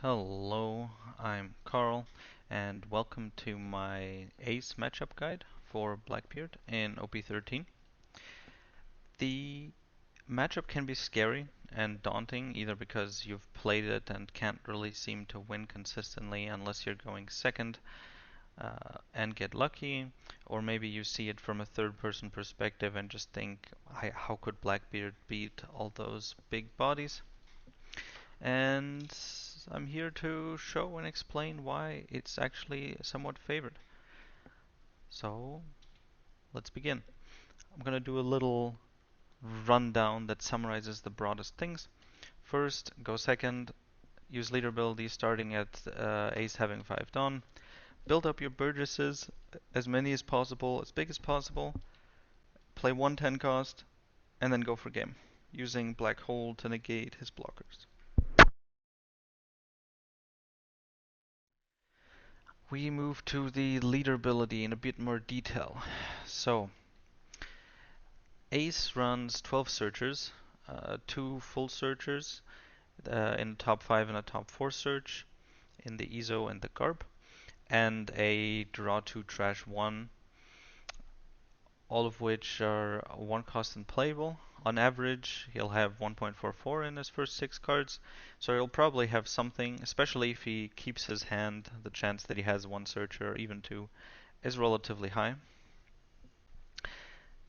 Hello, I'm Carl, and welcome to my Ace matchup guide for Blackbeard in OP13. The matchup can be scary and daunting, either because you've played it and can't really seem to win consistently unless you're going second and get lucky, or maybe you see it from a third-person perspective and just think, how could Blackbeard beat all those big bodies? And I'm here to show and explain why it's actually somewhat favored. So let's begin. I'm going to do a little rundown that summarizes the broadest things. First, go second, use leader ability starting at ace having 5 done. Build up your burgesses, as many as possible, as big as possible. Play 110 cost, and then go for game, using black hole to negate his blockers. We move to the leader ability in a bit more detail. So, Ace runs 12 searchers, 2 full searchers in the top 5 and a top 4 search in the ESO and the Garb, and a draw 2 trash 1, all of which are 1 cost and playable. On average, he'll have 1.44 in his first 6 cards, so he'll probably have something, especially if he keeps his hand. The chance that he has 1 searcher or even 2 is relatively high.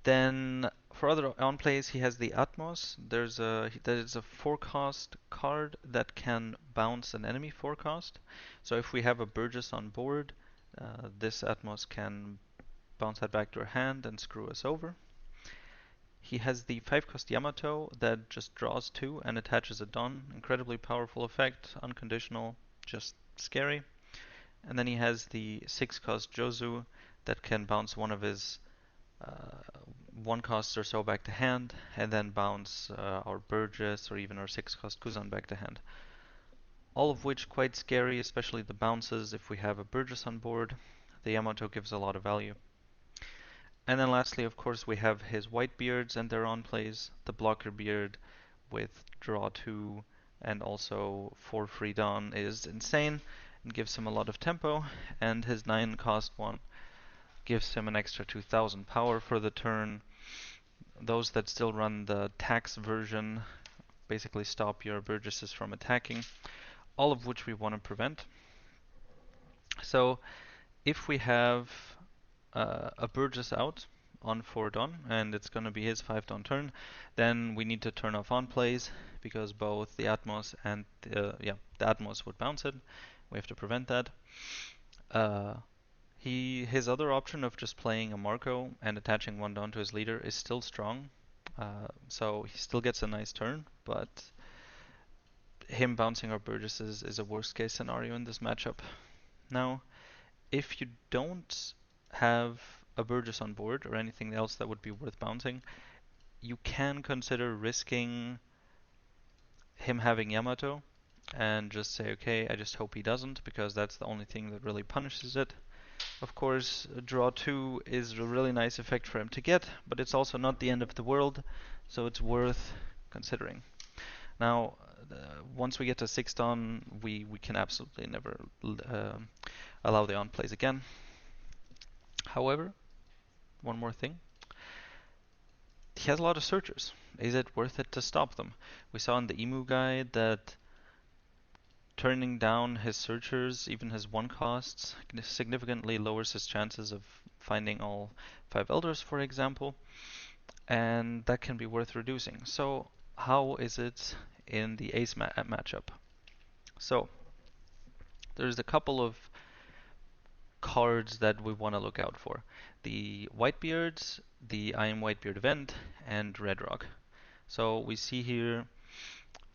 Then for other on plays, he has the Atmos. That is a forecast card that can bounce an enemy forecast. So if we have a Burgess on board, this Atmos can bounce that back to our hand and screw us over. He has the 5 cost Yamato that just draws 2 and attaches a Don. Incredibly powerful effect, unconditional, just scary. And then he has the 6 cost Jozu that can bounce one of his 1 costs or so back to hand, and then bounce our Burgess or even our 6 cost Kuzan back to hand. All of which quite scary, especially the bounces if we have a Burgess on board. The Yamato gives a lot of value. And then lastly, of course, we have his white beards and their on plays. The blocker beard with draw 2 and also 4 free dawn is insane and gives him a lot of tempo, and his 9 cost one gives him an extra 2000 power for the turn. Those that still run the tax version basically stop your Burgesses from attacking, all of which we want to prevent. So if we have a Burgess out on 4 Dawn, and it's going to be his 5 Dawn turn, then we need to turn off on plays, because both the Atmos and the Atmos would bounce it. We have to prevent that. His other option of just playing a Marco and attaching 1 Dawn to his leader is still strong. So he still gets a nice turn, but him bouncing our Burgesses is a worst case scenario in this matchup. Now, if you don't have a Burgess on board or anything else that would be worth bouncing, you can consider risking him having Yamato and just say, okay, I just hope he doesn't, because that's the only thing that really punishes it. Of course, draw 2 is a really nice effect for him to get, but it's also not the end of the world, so it's worth considering. Now, once we get to 6 Dawn, we can absolutely never allow the on plays again. However, one more thing. He has a lot of searchers. Is it worth it to stop them? We saw in the Emu guide that turning down his searchers, even his 1 costs, significantly lowers his chances of finding all 5 elders, for example, and that can be worth reducing. So how is it in the ace matchup? So there's a couple of cards that we want to look out for. The Whitebeards, the I am Whitebeard event, and Red Rock. So we see here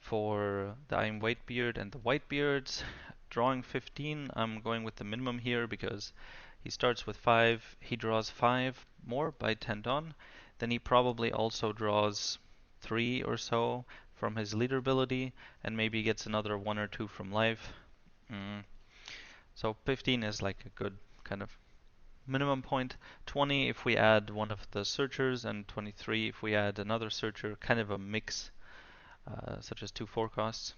for the I am Whitebeard and the Whitebeards, drawing 15, I'm going with the minimum here because he starts with 5, he draws 5 more by 10 Dawn, then he probably also draws 3 or so from his leader ability, and maybe gets another 1 or 2 from life. So 15 is like a good kind of minimum point. 20 if we add one of the searchers, and 23 if we add another searcher, kind of a mix, such as 2 forecasts.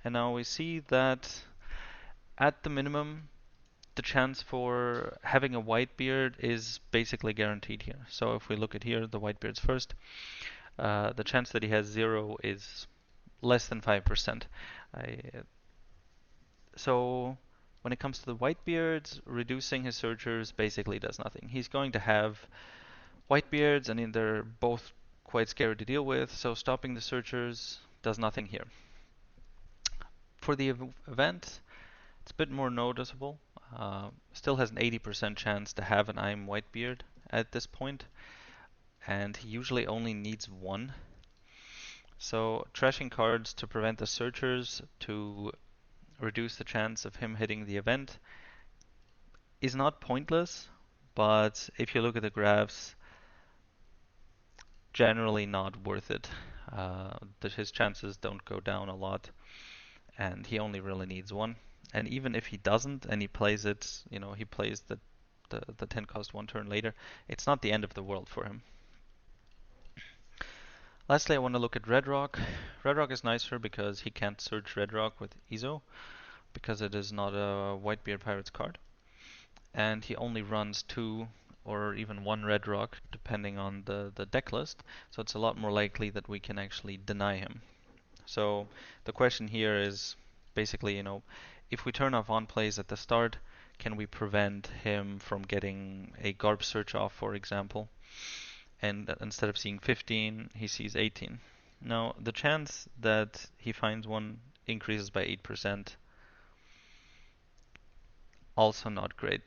And now we see that at the minimum, the chance for having a Whitebeard is basically guaranteed here. So if we look at here, the Whitebeards first, the chance that he has 0 is less than 5%. I, so when it comes to the Whitebeards, reducing his searchers basically does nothing. He's going to have Whitebeards, and they're both quite scary to deal with, so stopping the searchers does nothing here. For the event, it's a bit more noticeable. Still has an 80% chance to have an I'm Whitebeard at this point, and he usually only needs one. So trashing cards to prevent the searchers to reduce the chance of him hitting the event is not pointless, but if you look at the graphs, generally not worth it. His chances don't go down a lot, and he only really needs one. And even if he doesn't, and he plays it, he plays the 10 cost one turn later, it's not the end of the world for him. Lastly, I want to look at Red Rock. Red Rock is nicer because he can't search Red Rock with Izo, because it is not a Whitebeard Pirates card. And he only runs 2 or even 1 Red Rock, depending on the deck list, so it's a lot more likely that we can actually deny him. So the question here is basically, if we turn off on plays at the start, can we prevent him from getting a Garb search off, for example? And instead of seeing 15, he sees 18. Now, the chance that he finds one increases by 8%. Also not great.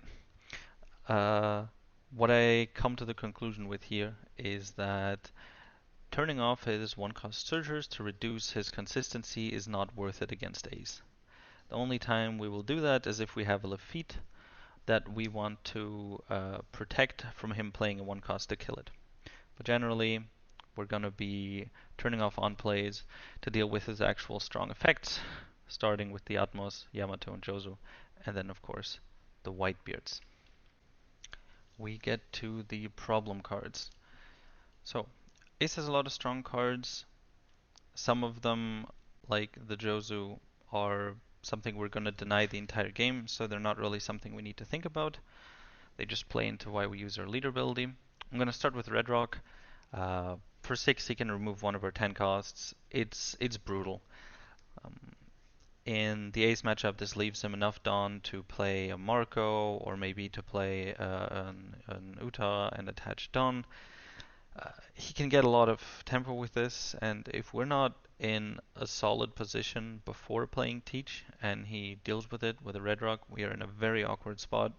What I come to the conclusion with here is that turning off his one-cost searchers to reduce his consistency is not worth it against Ace. The only time we will do that is if we have a Lafitte that we want to protect from him playing a one-cost to kill it. But generally, we're going to be turning off on plays to deal with his actual strong effects, starting with the Atmos, Yamato, and Jozu, and then of course the Whitebeards. We get to the problem cards. So, Ace has a lot of strong cards. Some of them, like the Jozu, are something we're going to deny the entire game, so they're not really something we need to think about. They just play into why we use our leader ability. I'm going to start with Red Rock. For 6, he can remove one of our 10 costs. It's brutal. In the Ace matchup, this leaves him enough Dawn to play a Marco, or maybe to play an Uta and attach Dawn. He can get a lot of tempo with this, and if we're not in a solid position before playing Teach and he deals with it with a Red Rock, we are in a very awkward spot.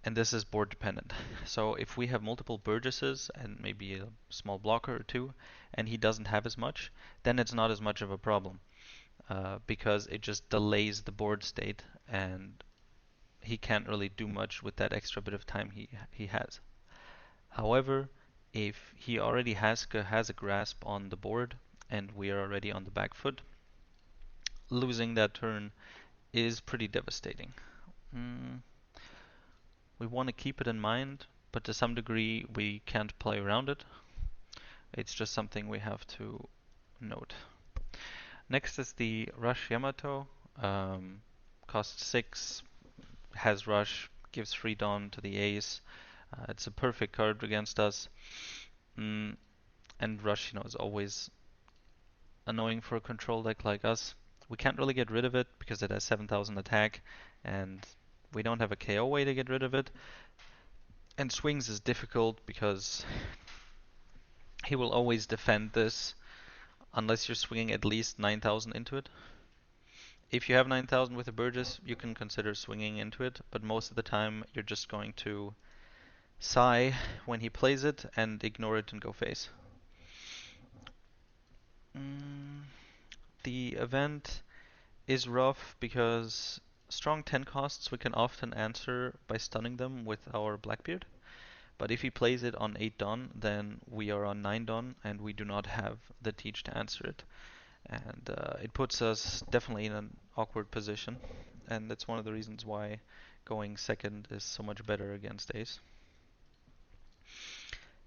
And this is board dependent. So if we have multiple Burgesses and maybe a small blocker or 2, and he doesn't have as much, then it's not as much of a problem, because it just delays the board state, and he can't really do much with that extra bit of time he has. However, if he already has a grasp on the board and we are already on the back foot, losing that turn is pretty devastating. We want to keep it in mind, but to some degree we can't play around it. It's just something we have to note. Next is the Rush Yamato. Costs 6, has Rush, gives free Dawn to the Ace. It's a perfect card against us. And Rush, is always annoying for a control deck like us. We can't really get rid of it because it has 7,000 attack, and we don't have a KO way to get rid of it. And swings is difficult because he will always defend this unless you're swinging at least 9,000 into it. If you have 9,000 with a Burgess, you can consider swinging into it, but most of the time you're just going to sigh when he plays it and ignore it and go face. The event is rough because strong 10 costs we can often answer by stunning them with our Blackbeard. But if he plays it on 8 Dawn, then we are on 9 Dawn and we do not have the teach to answer it. And it puts us definitely in an awkward position. And that's one of the reasons why going second is so much better against Ace.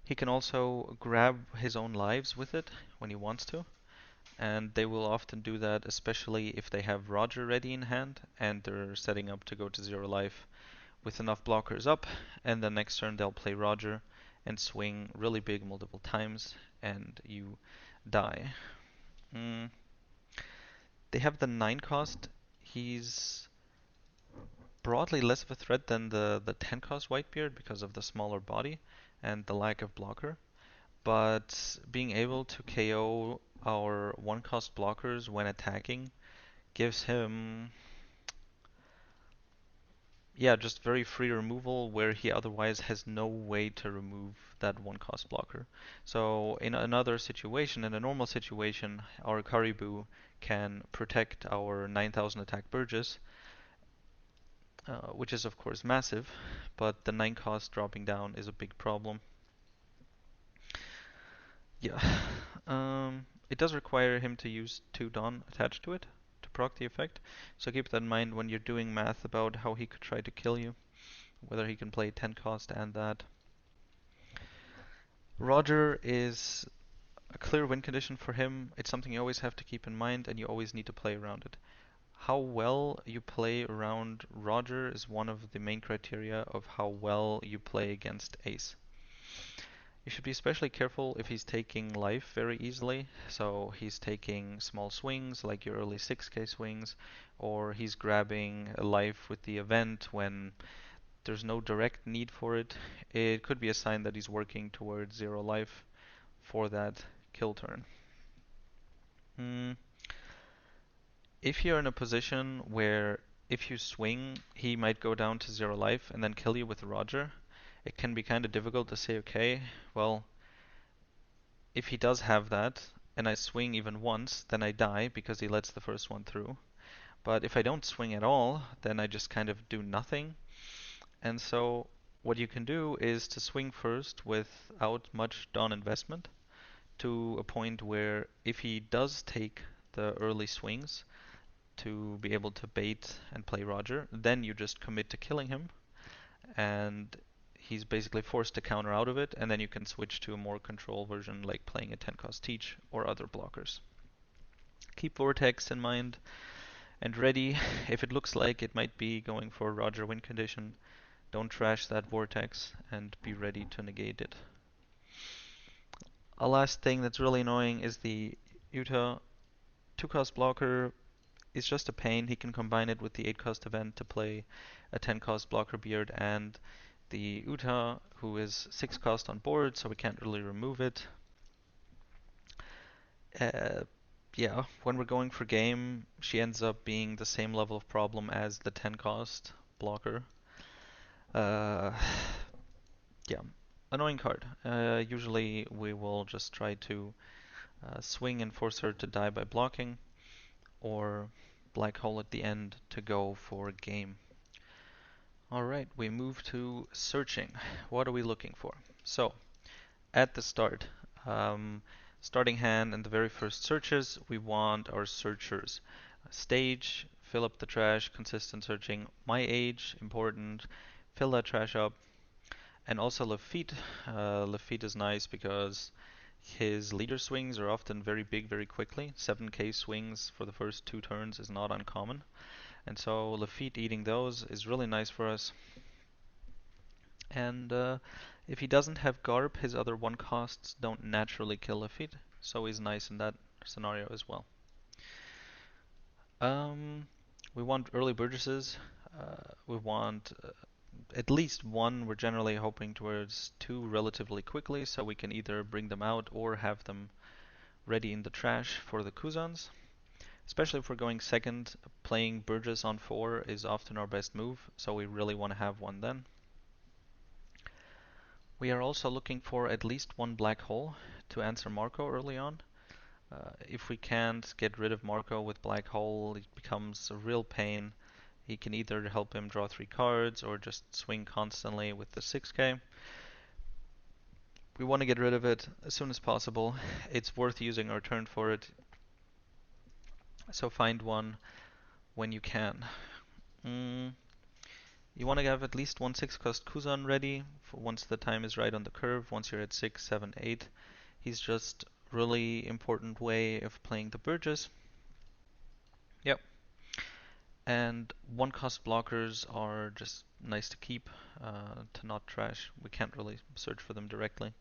He can also grab his own lives with it when he wants to. and they will often do that, especially if they have Roger ready in hand and they're setting up to go to 0 life with enough blockers up, and then next turn they'll play Roger and swing really big multiple times, and you die. Mm. They have the 9 cost. He's broadly less of a threat than the 10 cost Whitebeard because of the smaller body and the lack of blocker. But being able to KO our 1 cost blockers when attacking gives him, yeah, just very free removal where he otherwise has no way to remove that 1 cost blocker. So in another situation, in a normal situation, our Caribou can protect our 9000 attack Burgess, which is of course massive, but the 9 cost dropping down is a big problem. Yeah, it does require him to use 2 Dawn attached to it to proc the effect, so keep that in mind when you're doing math about how he could try to kill you, whether he can play 10 cost and that. Roger is a clear win condition for him. It's something you always have to keep in mind and you always need to play around it. How well you play around Roger is one of the main criteria of how well you play against Ace. You should be especially careful if he's taking life very easily, so he's taking small swings like your early 6k swings, or he's grabbing a life with the event when there's no direct need for it. It could be a sign that he's working towards 0 life for that kill turn. Mm. If you're in a position where if you swing, he might go down to 0 life and then kill you with Roger, it can be kind of difficult to say, okay, well, if he does have that and I swing even once, then I die because he lets the first one through. But if I don't swing at all, then I just kind of do nothing. And so what you can do is to swing first without much Dawn investment to a point where if he does take the early swings to be able to bait and play Roger, then you just commit to killing him and he's basically forced to counter out of it, and then you can switch to a more control version like playing a 10 cost Teach or other blockers. Keep Vortex in mind and ready if it looks like it might be going for a Roger win condition. Don't trash that Vortex and be ready to negate it. A last thing that's really annoying is the Utah 2 cost blocker is just a pain. He can combine it with the 8 cost event to play a 10 cost blocker beard and the Utah, who is 6 cost on board, so we can't really remove it. Uh, yeah, when we're going for game, she ends up being the same level of problem as the 10 cost blocker. Uh, yeah, annoying card. Usually we will just try to swing and force her to die by blocking, or black hole at the end to go for game. Alright, we move to searching. What are we looking for? So, at the start, starting hand and the very first searches, we want our searchers. Stage, fill up the trash, consistent searching. My age, important. Fill that trash up. And also Lafitte. Lafitte is nice because his leader swings are often very big very quickly. 7k swings for the first 2 turns is not uncommon. And so Lafitte eating those is really nice for us. And if he doesn't have Garb, his other 1 costs don't naturally kill Lafitte, so he's nice in that scenario as well. We want early Burgesses. We want at least 1. We're generally hoping towards 2 relatively quickly, so we can either bring them out or have them ready in the trash for the Kuzans. Especially if we're going second, playing Burgess on 4 is often our best move, so we really want to have 1 then. We are also looking for at least 1 black hole to answer Marco early on. If we can't get rid of Marco with black hole, it becomes a real pain. He can either help him draw 3 cards or just swing constantly with the 6k. We want to get rid of it as soon as possible. It's worth using our turn for it, so find 1 when you can. You want to have at least 1 6 cost Kuzan ready for once the time is right on the curve. Once you're at 6, 7, 8, he's just really important way of playing the Burgess. Yep. And one cost blockers are just nice to keep, to not trash. We can't really search for them directly.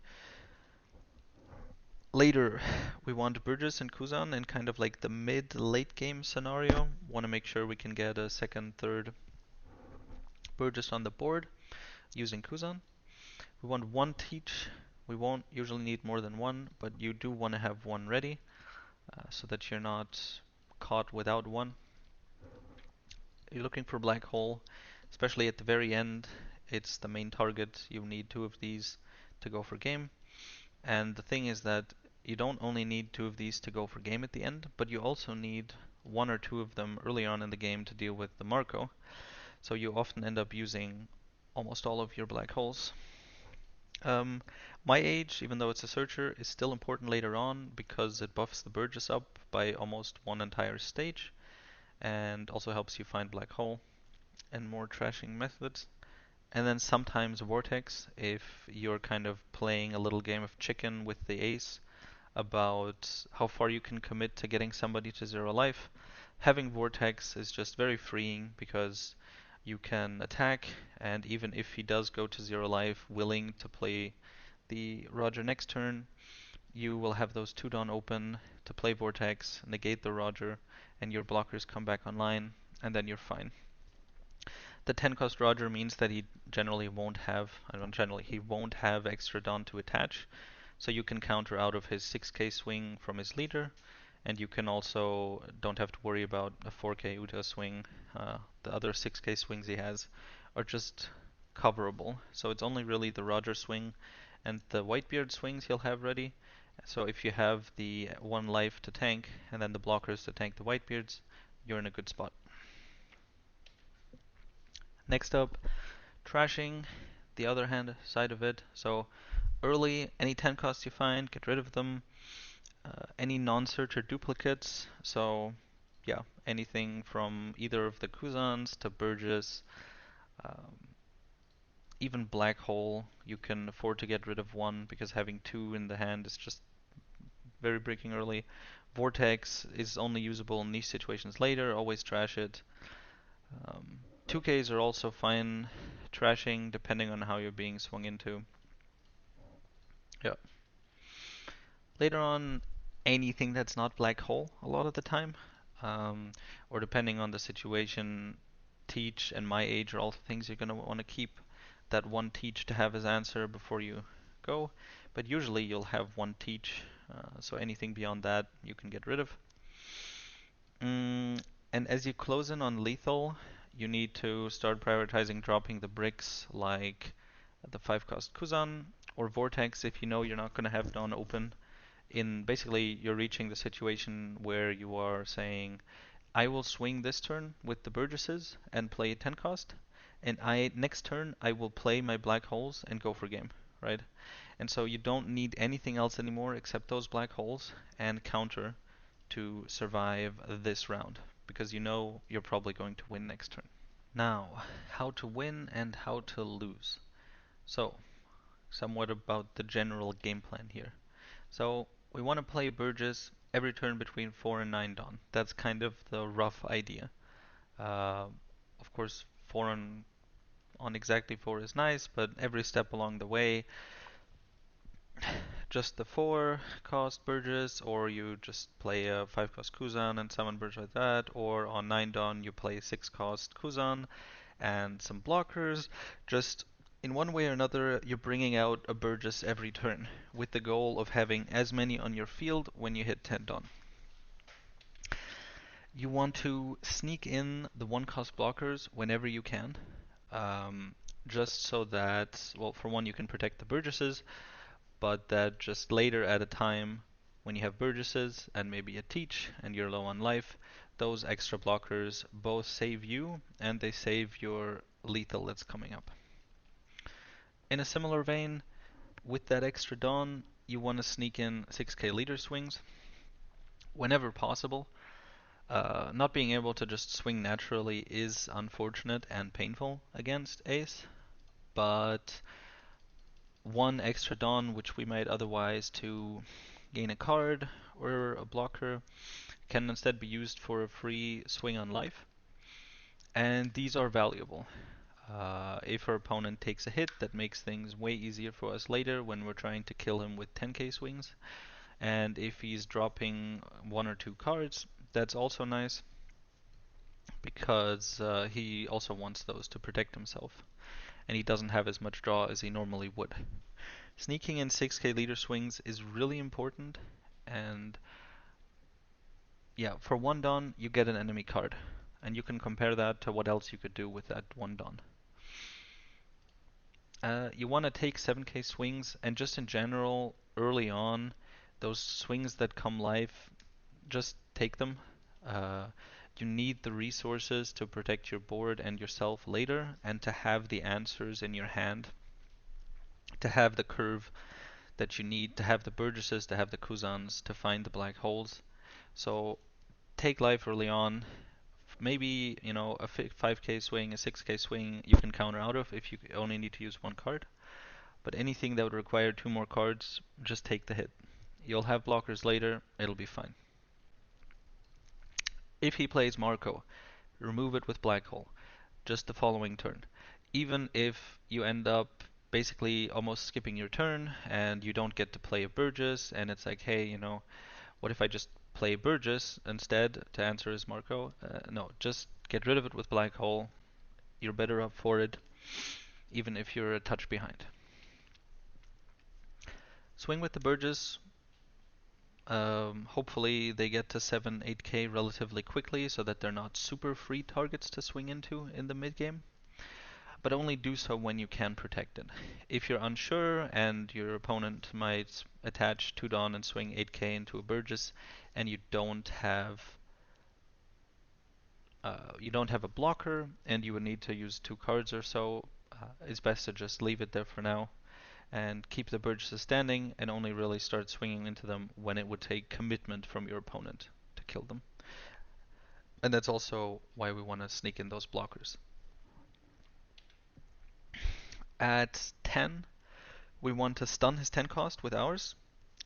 Later, we want Burgess and Kuzan in kind of like the mid-late game scenario. Want to make sure we can get a second, third Burgess on the board using Kuzan. We want one teach. We won't usually need more than one, but you do want to have one ready so that you're not caught without one. You're looking for black hole, especially at the very end. It's the main target. You need two of these to go for game. And the thing is that you don't only need two of these to go for game at the end, but you also need one or two of them early on in the game to deal with the Marco. So you often end up using almost all of your black holes. Um, my age, even though it's a searcher, is still important later on because it buffs the Burgess up by almost one entire stage and also helps you find black hole and more trashing methods. And then sometimes Vortex if you're kind of playing a little game of chicken with the ace about how far you can commit to getting somebody to zero life. Having Vortex is just very freeing because you can attack, and even if he does go to zero life, willing to play the Roger next turn, you will have those 2 Dawn open to play Vortex, negate the Roger, and your blockers come back online, and then you're fine. The 10 cost Roger means that he generally won't have, I don't generally, he won't have extra Dawn to attach, so you can counter out of his 6k swing from his leader, and you can also don't have to worry about a 4k Uta swing. The other 6k swings he has are just coverable, so it's only really the Roger swing and the Whitebeard swings he'll have ready. So if you have the 1 life to tank and then the blockers to tank the Whitebeards, you're in a good spot. Next up, trashing, the other hand side of it. So early, any 10 costs you find, get rid of them. Any non-searcher duplicates, so yeah, anything from either of the Kuzans to Burgess, um, even Black Hole, you can afford to get rid of one because having two in the hand is just very breaking early. Vortex is only usable in niche situations later, always trash it. 2Ks are also fine trashing depending on how you're being swung into. Yeah. Later on, anything that's not black hole a lot of the time, um, or depending on the situation, teach and my age are all things you're gonna want to keep. That one teach to have as answer before you go, but usually you'll have one teach, so anything beyond that you can get rid of. Mm, and as you close in on lethal, you need to start prioritizing dropping the bricks like the 5 cost Kuzan or Vortex if you know you're not going to have Dawn open. In basically, you're reaching the situation where you are saying, I will swing this turn with the Burgesses and play 10 cost, and next turn I will play my black holes and go for game, right? And so you don't need anything else anymore except those black holes and counter to survive this round because you know you're probably going to win next turn. Now, how to win and how to lose. So, somewhat about the general game plan here. So, we want to play Burgess every turn between 4 and 9 Dawn. That's kind of the rough idea. Uh, of course, 4 on exactly 4 is nice, but every step along the way, just the 4 cost Burgess, or you just play a 5 cost Kuzan and summon Burgess like that, or on 9 Dawn you play 6 cost Kuzan and some blockers. Just in one way or another, you're bringing out a Burgess every turn, with the goal of having as many on your field when you hit 10 Dawn. You want to sneak in the 1 cost blockers whenever you can, um, just so that, well, for one, you can protect the Burgesses, but that just later at a time when you have Burgesses and maybe a Teach and you're low on life, those extra blockers both save you and they save your lethal that's coming up. In a similar vein, with that extra Dawn, you want to sneak in 6k leader swings whenever possible. Not being able to just swing naturally is unfortunate and painful against Ace, but one extra Dawn which we might otherwise to gain a card or a blocker can instead be used for a free swing on life, and these are valuable. If our opponent takes a hit, that makes things way easier for us later when we're trying to kill him with 10k swings. And if he's dropping one or two cards, that's also nice because he also wants those to protect himself, and he doesn't have as much draw as he normally would. Sneaking in 6k leader swings is really important, and yeah, for one Don you get an enemy card, and you can compare that to what else you could do with that one Don. You want to take 7k swings, and just in general, early on, those swings that come live, just take them. Uh, you need the resources to protect your board and yourself later, and to have the answers in your hand, to have the curve that you need, to have the Burgesses, to have the Kuzans, to find the black holes. So take life early on. Maybe, a 5k swing, a 6k swing you can counter out of if you only need to use one card. But anything that would require two more cards, just take the hit. You'll have blockers later, it'll be fine. If he plays Marco, remove it with Black Hole, just the following turn. Even if you end up basically almost skipping your turn and you don't get to play a Burgess, and it's like, hey, what if I just play Burgess instead to answer his Marco? No, just get rid of it with Black Hole. You're better up for it, even if you're a touch behind. Swing with the Burgess. Hopefully they get to 7, 8k relatively quickly so that they're not super free targets to swing into in the mid game. But only do so when you can protect it. If you're unsure and your opponent might attach 2 Dawn and swing 8k into a Burgess, and you don't have a blocker and you would need to use 2 cards or so, it's best to just leave it there for now and keep the Burgesses standing, and only really start swinging into them when it would take commitment from your opponent to kill them. And that's also why we want to sneak in those blockers. At 10, we want to stun his 10 cost with ours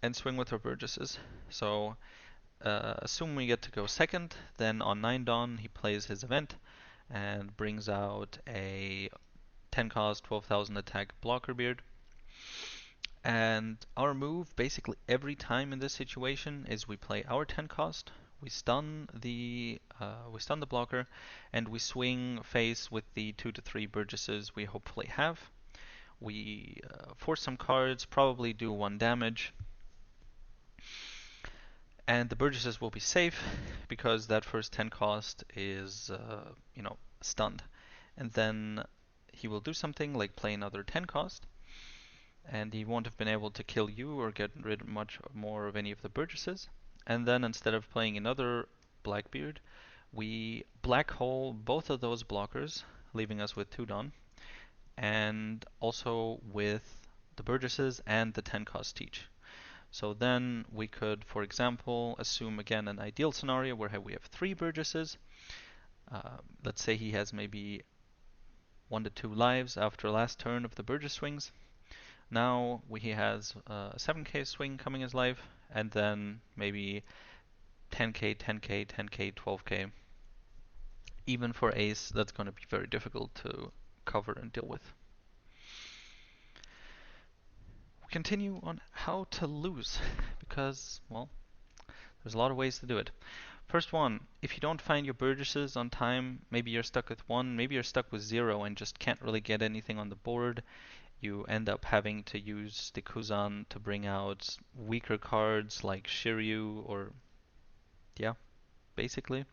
and swing with our Burgesses. So assume we get to go second, then on 9 Dawn he plays his event and brings out a 10 cost, 12,000 attack blocker beard. And our move basically every time in this situation is we play our 10 cost, we stun the blocker, and we swing face with the 2 to 3 Burgesses we hopefully have. We force some cards, probably do 1 damage, and the Burgesses will be safe because that first 10 cost is stunned. And then he will do something like play another 10 cost, and he won't have been able to kill you or get rid much more of any of the Burgesses. And then instead of playing another Blackbeard, we black hole both of those blockers, leaving us with 2 Dawn, and also with the Burgesses and the 10 cost each. So then we could, for example, assume again an ideal scenario where we have 3 Burgesses. Let's say he has maybe 1 to 2 lives after last turn of the Burgess swings. Now he has a 7k swing coming his life, and then maybe 10k, 10k, 10k, 12k. Even for ace, that's going to be very difficult to cover and deal with. We continue on how to lose, because, well, there's a lot of ways to do it. First one, if you don't find your Burgesses on time, maybe you're stuck with 1, maybe you're stuck with 0 and just can't really get anything on the board. You end up having to use the Kuzan to bring out weaker cards like Shiryu or, yeah, basically.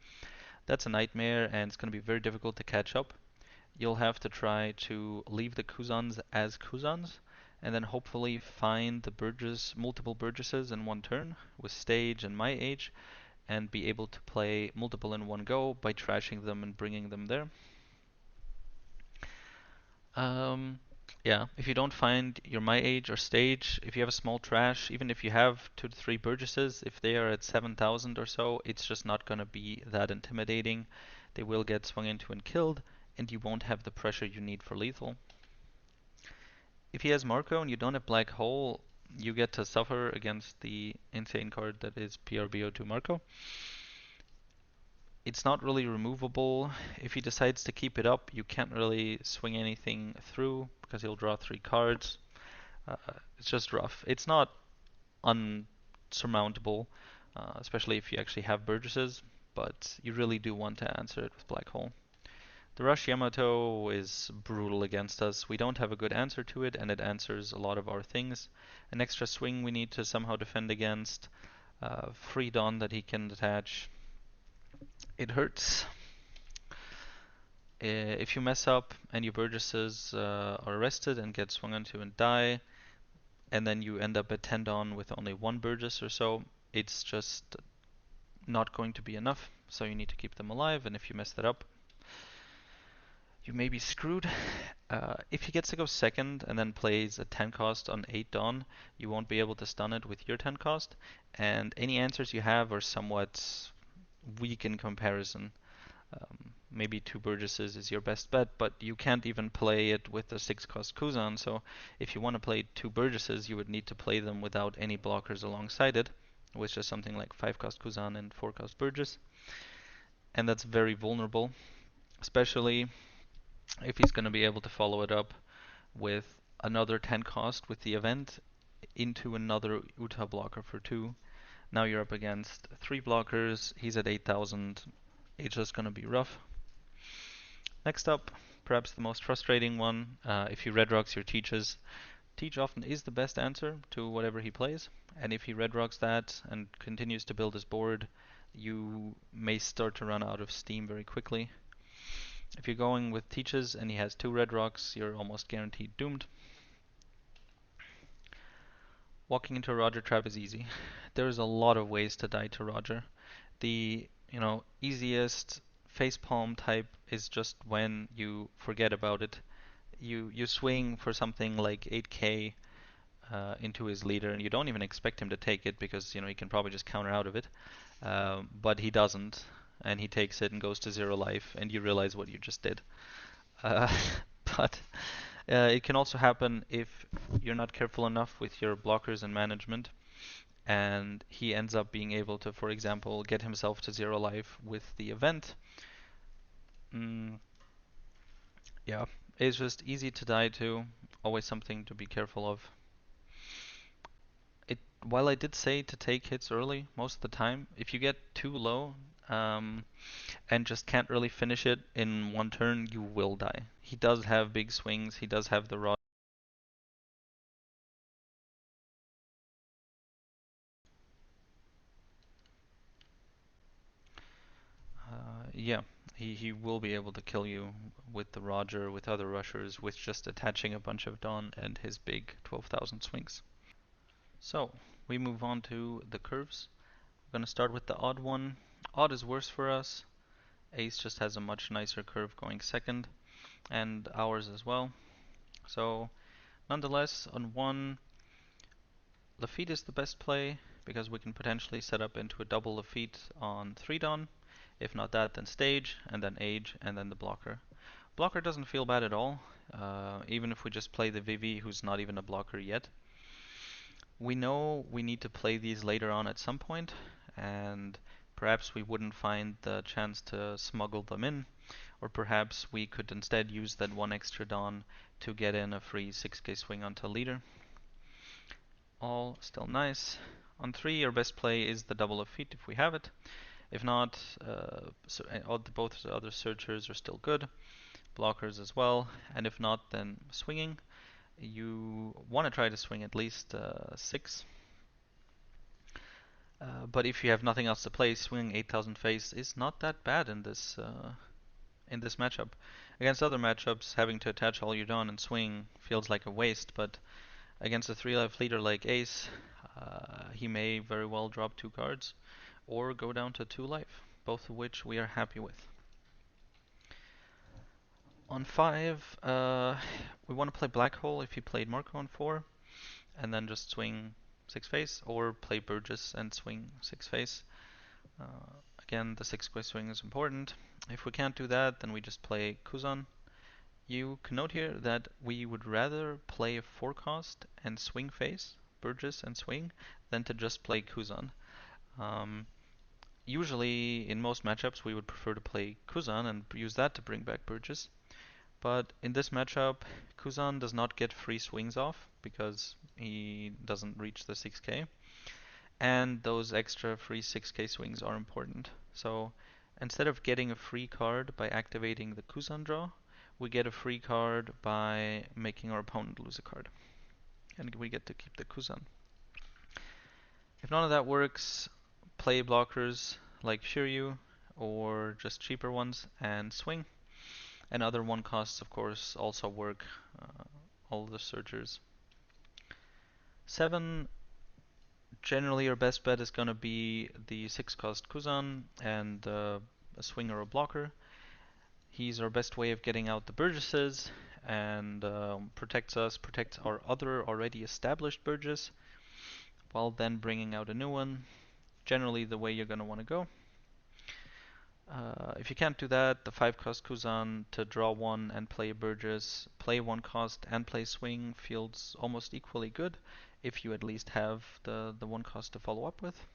That's a nightmare, and it's going to be very difficult to catch up. You'll have to try to leave the Kuzans as Kuzans, and then hopefully find the multiple Burgesses in one turn with stage and my age, and be able to play multiple in one go by trashing them and bringing them there. Yeah, if you don't find your my age or stage, if you have a small trash, even if you have 2 to 3 Burgesses, if they are at 7,000 or so, it's just not going to be that intimidating. They will get swung into and killed, and you won't have the pressure you need for lethal. If he has Marco and you don't have Black Hole, you get to suffer against the insane card that is PRBO2 Marco. It's not really removable. If he decides to keep it up, you can't really swing anything through because he'll draw 3 cards. Uh, it's just rough. It's not unsurmountable, especially if you actually have Burgesses, but you really do want to answer it with Black Hole. The Rush Yamato is brutal against us. We don't have a good answer to it, and it answers a lot of our things. An extra swing we need to somehow defend against. Free Dawn that he can attach. It hurts. If you mess up and your Burgesses are arrested and get swung onto and die, and then you end up at 10 Dawn with only 1 Burgess or so, it's just not going to be enough. So you need to keep them alive, and if you mess that up, you may be screwed. If he gets to go second and then plays a 10 cost on 8 Dawn, you won't be able to stun it with your 10 cost, and any answers you have are somewhat weak in comparison. Maybe 2 Burgesses is your best bet, but you can't even play it with the 6 cost Kuzan, so if you want to play 2 Burgesses, you would need to play them without any blockers alongside it, which is something like 5 cost Kuzan and 4 cost Burgess, and that's very vulnerable, especially if he's going to be able to follow it up with another 10 cost with the event into another Uta blocker for 2. Now you're up against 3 blockers, he's at 8,000, it's just going to be rough. Next up, perhaps the most frustrating one, if he red rocks your teaches. Teach often is the best answer to whatever he plays, and if he red rocks that and continues to build his board, you may start to run out of steam very quickly. If you're going with teaches and he has 2 red rocks, you're almost guaranteed doomed. Walking into a Roger trap is easy. There's a lot of ways to die to Roger. The easiest facepalm type is just when you forget about it. You swing for something like 8k into his leader, and you don't even expect him to take it because he can probably just counter out of it. But he doesn't, and he takes it and goes to 0 life, and you realize what you just did. Uh, but it can also happen if you're not careful enough with your blockers and management, and he ends up being able to, for example, get himself to 0 life with the event. Mm, yeah, it's just easy to die to, always something to be careful of. While I did say to take hits early most of the time, if you get too low and just can't really finish it in one turn, you will die. He does have big swings, he does have the raw. Yeah, he will be able to kill you with the Roger, with other rushers, with just attaching a bunch of Dawn and his big 12,000 swings. So, we move on to the curves. We're going to start with the odd one. Odd is worse for us. Ace just has a much nicer curve going second, and ours as well. So, nonetheless, on 1, Lafitte is the best play because we can potentially set up into a double Lafitte on 3 Dawn. If not that, then stage, and then age, and then the blocker. Blocker doesn't feel bad at all, even if we just play the Vivi who's not even a blocker yet. We know we need to play these later on at some point, and perhaps we wouldn't find the chance to smuggle them in, or perhaps we could instead use that 1 extra Dawn to get in a free 6k swing onto leader. All still nice. On 3, our best play is the double of feet if we have it. If not, both the other searchers are still good, blockers as well, and if not, then swinging. You want to try to swing at least 6. But if you have nothing else to play, swinging 8,000 face is not that bad in this matchup. Against other matchups, having to attach all your Dawn and swing feels like a waste, but against a 3-life leader like Ace, he may very well drop 2 cards or go down to 2 life, both of which we are happy with. On 5, we want to play Black Hole if he played Marco on 4, and then just swing 6 face, or play Burgess and swing 6 face. Again, the 6-way swing is important. If we can't do that, then we just play Kuzan. You can note here that we would rather play a 4 cost and swing face Burgess and swing than to just play Kuzan. Um, Usually, in most matchups, we would prefer to play Kuzan and use that to bring back Burgess. But in this matchup, Kuzan does not get free swings off because he doesn't reach the 6k, and those extra free 6k swings are important. So instead of getting a free card by activating the Kuzan draw, we get a free card by making our opponent lose a card, and we get to keep the Kuzan. If none of that works, play blockers like Shiryu or just cheaper ones and swing. And other one costs, of course, also work. All the searchers. 7, generally our best bet is going to be the 6 cost Kuzan and a swing or a blocker. He's our best way of getting out the Burgesses and protects us, protects our other already established Burgess, while then bringing out a new one. Generally the way you're going to want to go. If you can't do that, the 5 cost Kuzan to draw 1 and play a Burgess, play 1 cost and play swing feels almost equally good if you at least have the 1 cost to follow up with.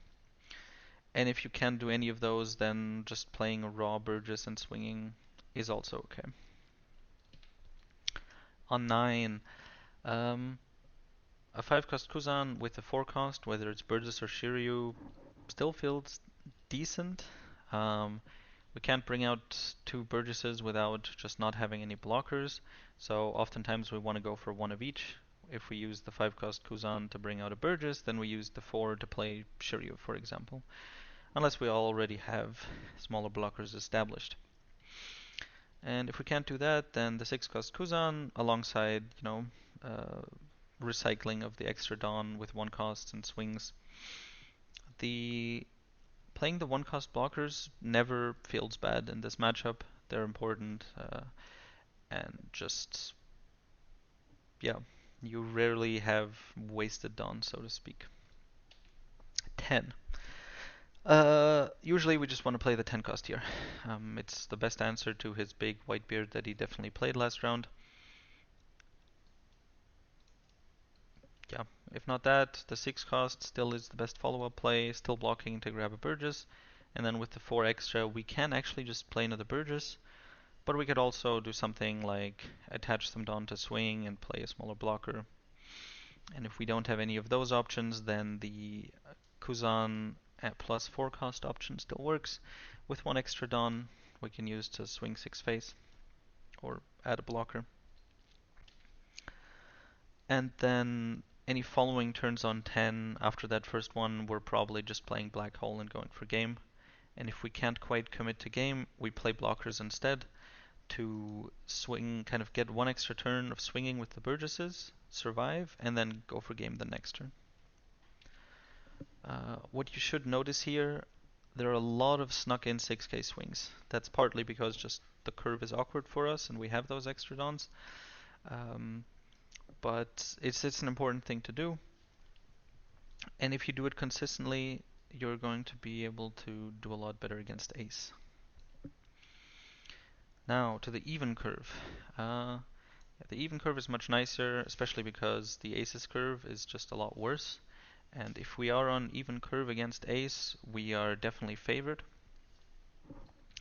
And if you can't do any of those, then just playing a raw Burgess and swinging is also okay. On 9, um, a 5 cost Kuzan with a 4 cost, whether it's Burgess or Shiryu, still feels decent. We can't bring out 2 Burgesses without just not having any blockers, so oftentimes we want to go for one of each. If we use the 5 cost Kuzan to bring out a Burgess, then we use the 4 to play Shiryu, for example, unless we already have smaller blockers established. And if we can't do that, then the 6 cost Kuzan alongside, uh, recycling of the extra Dawn with 1 costs and swings. The Playing the 1 cost blockers never feels bad in this matchup. They're important, and just, yeah, you rarely have wasted Dawn, so to speak. 10. Usually we just want to play the 10 cost here. It's the best answer to his big white beard that he definitely played last round. Yeah, if not that, the 6 cost still is the best follow-up play, still blocking to grab a Burgess. And then with the 4 extra, we can actually just play another Burgess. But we could also do something like attach some Dawn to swing and play a smaller blocker. And if we don't have any of those options, then the Kuzan at plus 4 cost option still works. With 1 extra Dawn, we can use to swing 6 face or add a blocker. And then any following turns on 10 after that first one, we're probably just playing Black Hole and going for game. And if we can't quite commit to game, we play blockers instead to swing, kind of get 1 extra turn of swinging with the Burgesses, survive, and then go for game the next turn. What you should notice here, there are a lot of snuck in 6k swings. That's partly because just the curve is awkward for us and we have those extra dons. But it's an important thing to do. And if you do it consistently, you're going to be able to do a lot better against ace. Now to the even curve. The even curve is much nicer, especially because the aces curve is just a lot worse. And if we are on even curve against ace, we are definitely favored.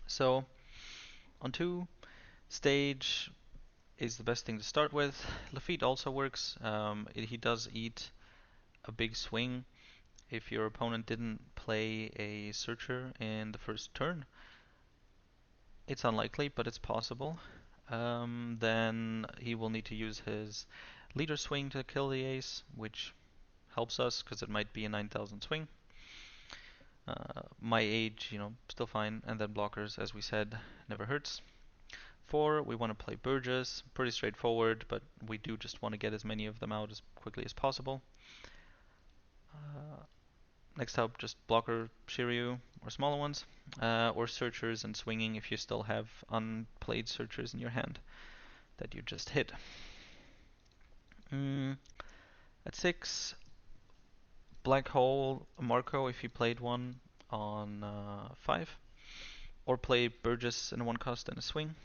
So on 2, stage is the best thing to start with. Lafitte also works. He does eat a big swing if your opponent didn't play a searcher in the first turn. It's unlikely, but it's possible. Then he will need to use his leader swing to kill the ace, which helps us because it might be a 9,000 swing. My age, still fine, and then blockers, as we said, never hurts. 4, we want to play Burgess, pretty straightforward, but we do just want to get as many of them out as quickly as possible. Next up, just blocker Shiryu or smaller ones, or searchers and swinging if you still have unplayed searchers in your hand that you just hit. At 6, Black Hole Marco if you played one on 5, or play Burgess in a 1 cost and a swing.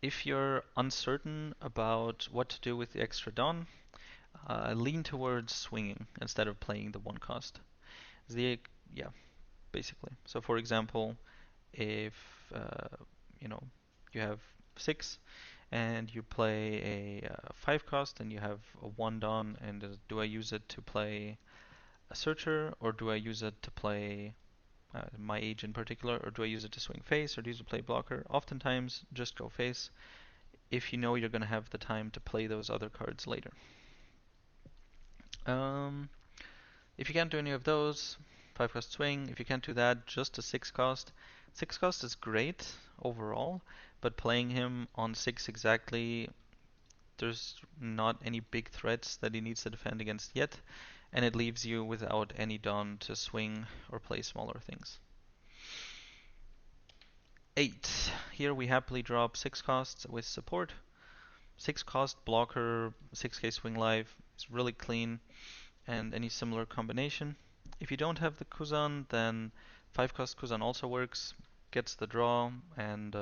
If you're uncertain about what to do with the extra Dawn, I lean towards swinging instead of playing the one cost. The yeah, basically. So for example, if you know you have six and you play a five cost and you have a one Dawn, and do I use it to play a searcher, or do I use it to play my age in particular, or do I use it to swing face, or do I use it to play blocker? Oftentimes, just go face if you know you're going to have the time to play those other cards later. Um, if you can't do any of those, 5 cost swing. If you can't do that, just a 6 cost. 6 cost is great overall, but playing him on 6 exactly, there's not any big threats that he needs to defend against yet, and it leaves you without any Dawn to swing or play smaller things. 8. Here we happily drop 6 costs with support. 6 cost blocker, 6k swing life is really clean, and any similar combination. If you don't have the Kuzan, then 5 cost Kuzan also works, gets the draw, and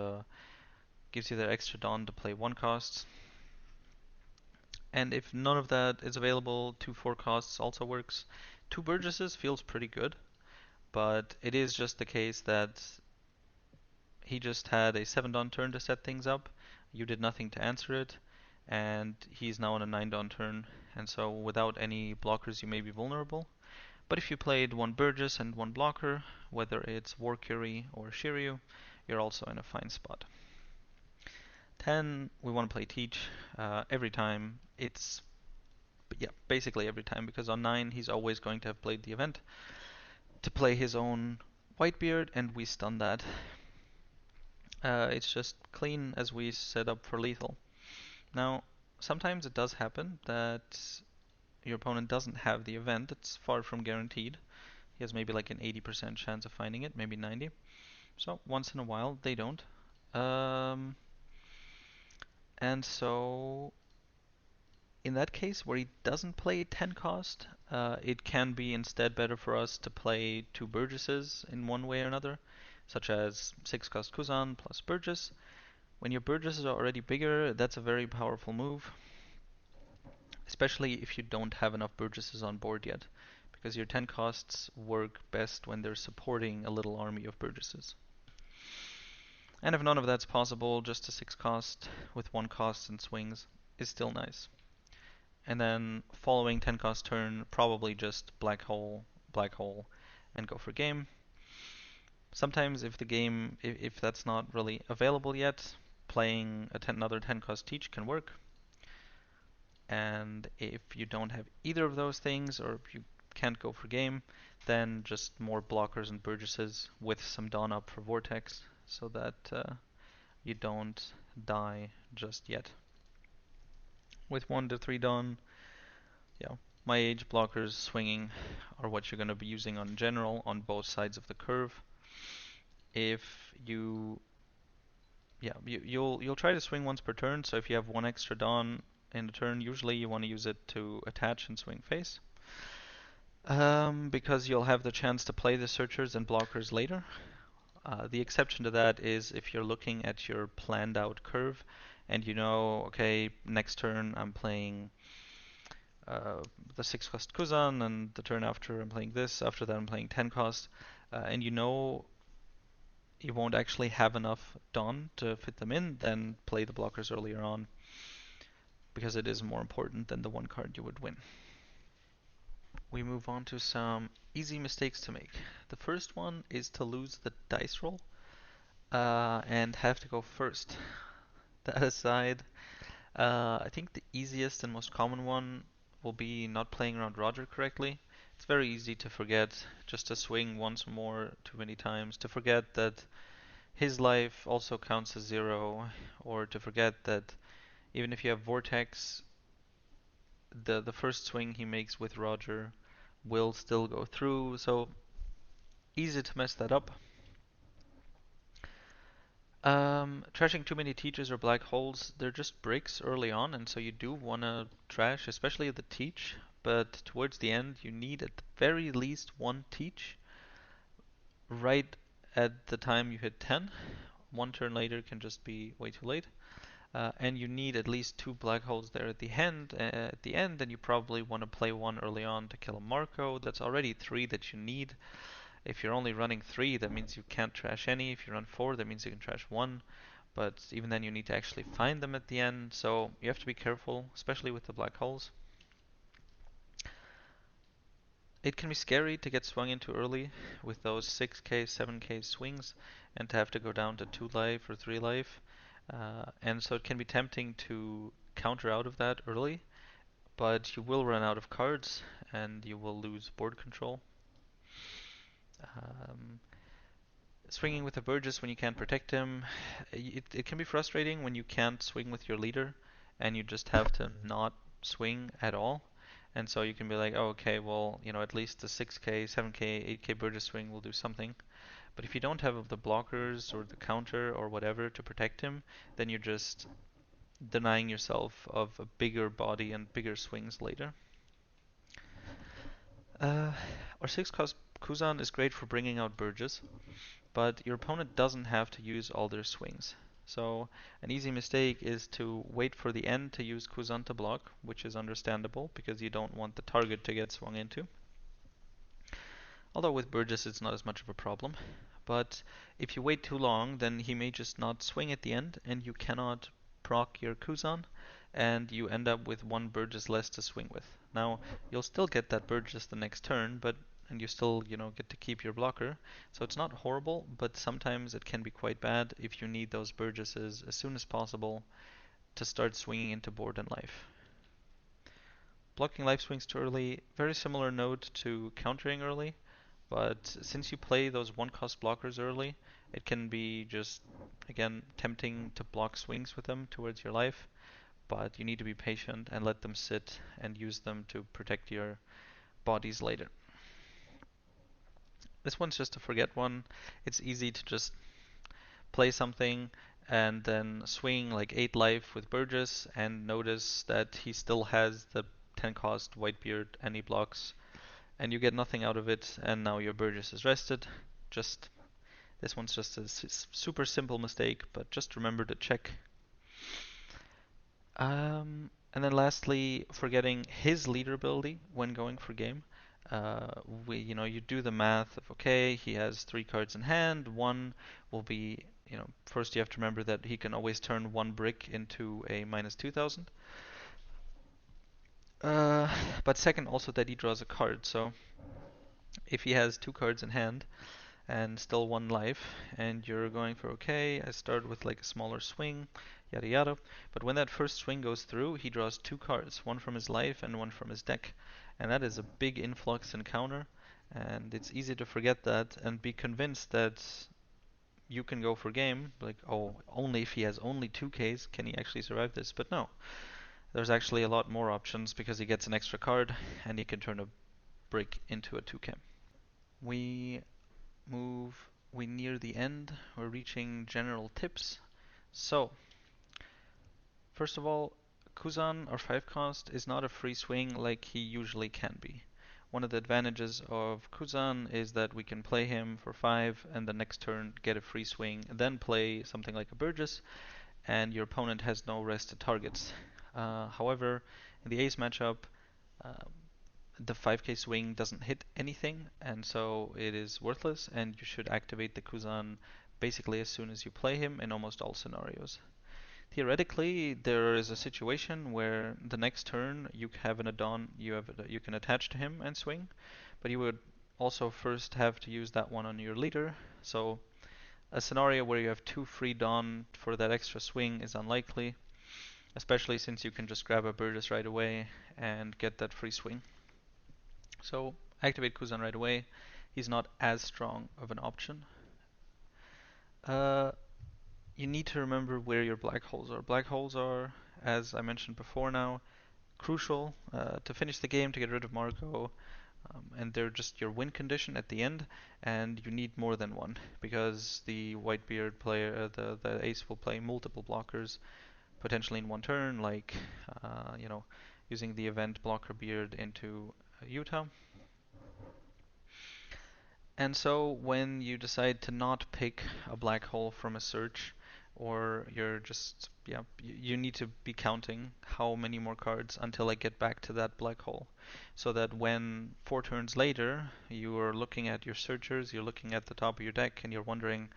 gives you that extra Dawn to play 1 cost. And if none of that is available, 2 4 costs also works. 2 Burgesses feels pretty good, but it is just the case that he just had a 7 Dawn turn to set things up. You did nothing to answer it, and he's now on a 9 Dawn turn, and so without any blockers you may be vulnerable. But if you played 1 Burgess and 1 blocker, whether it's Warcury or Shiryu, you're also in a fine spot. 10, we want to play Teach every time. It's basically every time, because on 9 he's always going to have played the event to play his own Whitebeard, and we stun that. It's just clean as we set up for lethal. Now, sometimes it does happen that your opponent doesn't have the event. It's far from guaranteed. He has maybe like an 80% chance of finding it, maybe 90. So once in a while they don't. Um, and so in that case where he doesn't play 10 cost, it can be instead better for us to play 2 Burgesses in one way or another, such as 6 cost Kuzan plus Burgess. When your Burgesses are already bigger, that's a very powerful move, especially if you don't have enough Burgesses on board yet, because your 10 costs work best when they're supporting a little army of Burgesses. And if none of that's possible, just a 6 cost with 1 cost and swings is still nice. And then following 10 cost turn, probably just black hole, and go for game. Sometimes if that's not really available yet, playing another 10 cost teach can work. And if you don't have either of those things, or if you can't go for game, then just more blockers and Burgesses with some Dawn up for Vortex, so that you don't die just yet. With 1 to 3 Dawn, yeah, my age blockers swinging are what you're going to be using on general on both sides of the curve. If you you'll try to swing once per turn, so if you have 1 extra Dawn in a turn, usually you want to use it to attach and swing face. Because you'll have the chance to play the searchers and blockers later. The exception to that is if you're looking at your planned out curve and you know, okay, next turn I'm playing the 6 cost Kuzan, and the turn after I'm playing this, after that I'm playing 10 cost, and you know you won't actually have enough Dawn to fit them in, then play the blockers earlier on, because it is more important than the one card you would win. We move on to some easy mistakes to make. The first one is to lose the dice roll and have to go first. That aside, I think the easiest and most common one will be not playing around Roger correctly. It's very easy to forget, just to swing once more too many times, to forget that his life also counts as 0, or to forget that even if you have Vortex, the first swing he makes with Roger will still go through, so easy to mess that up. Trashing too many teaches or black holes, they're just breaks early on, and so you do want to trash, especially the teach, but towards the end you need at the very least 1 teach right at the time you hit 10. 1 turn later can just be way too late. and you need at least two black holes there at the end, and you probably want to play one early on to kill a Marco. That's already three that you need. If you're only running three, that means you can't trash any. If you run four, that means you can trash one. But even then, you need to actually find them at the end. So you have to be careful, especially with the black holes. It can be scary to get swung into early with those 6k, 7k swings and to have to go down to 2 life or 3 life. And so it can be tempting to counter out of that early, but you will run out of cards and you will lose board control. Um, Swinging with a Burgess when you can't protect him, it can be frustrating when you can't swing with your leader and you just have to not swing at all. And so you can be like, oh, okay, well, at least the 6k, 7k, 8k Burgess swing will do something. But if you don't have the blockers or the counter or whatever to protect him, then you're just denying yourself of a bigger body and bigger swings later. Uh, our 6 cost Kuzan is great for bringing out Burgess, but your opponent doesn't have to use all their swings. So an easy mistake is to wait for the end to use Kuzan to block, which is understandable because you don't want the target to get swung into. Although with Burgess it's not as much of a problem. But if you wait too long, then he may just not swing at the end and you cannot proc your Kuzan and you end up with one Burgess less to swing with. Now, you'll still get that Burgess the next turn, but and you still, get to keep your blocker. So it's not horrible, but sometimes it can be quite bad if you need those Burgesses as soon as possible to start swinging into board and life. Blocking life swings too early, very similar note to countering early. But since you play those one cost blockers early, it can be just, again, tempting to block swings with them towards your life. But you need to be patient and let them sit and use them to protect your bodies later. This one's just a forget one. It's easy to just play something and then swing like 8 life with Burgess and notice that he still has the 10 cost Whitebeard and he blocks and you get nothing out of it and now your Burgess is rested. Just This one's just a super simple mistake, but just remember to check. And then lastly, forgetting his leader ability when going for game. You do the math of okay, he has 3 cards in hand. One will be, first you have to remember that he can always turn one brick into a minus 2000. But second, also that he draws a card. So if he has 2 cards in hand, and still one life, and you're going for okay, I start with like a smaller swing, yada yada. But when that first swing goes through, he draws 2 cards, one from his life and one from his deck. And that is a big influx in counter, and it's easy to forget that and be convinced that you can go for game, like, oh, only if he has only 2Ks can he actually survive this. But no, there's actually a lot more options because he gets an extra card and he can turn a brick into a 2K. We we near the end. We're reaching general tips. So, first of all, Kuzan, our 5 cost, is not a free swing like he usually can be. One of the advantages of Kuzan is that we can play him for 5 and the next turn get a free swing, and then play something like a Burgess, and your opponent has no rested targets. However, in the Ace matchup, uh, the 5k swing doesn't hit anything, and so it is worthless, and you should activate the Kuzan basically as soon as you play him in almost all scenarios. Theoretically, there is a situation where the next turn you have an add-on you can attach to him and swing, but you would also first have to use that one on your leader. So a scenario where you have 2 free Dawn for that extra swing is unlikely, especially since you can just grab a Burgess right away and get that free swing. So activate Kuzan right away. He's not as strong of an option. Uh, you need to remember where your black holes are. Black holes are, as I mentioned before now, crucial to finish the game, to get rid of Marco, and they're just your win condition at the end, and you need more than one, because the Whitebeard player, the ace will play multiple blockers, potentially in one turn, like, using the event blocker beard into Utah. And so when you decide to not pick a black hole from a search, or you're just, yeah, you need to be counting how many more cards until I get back to that black hole. So that when 4 turns later, you are looking at your searchers, you're looking at the top of your deck, and you're wondering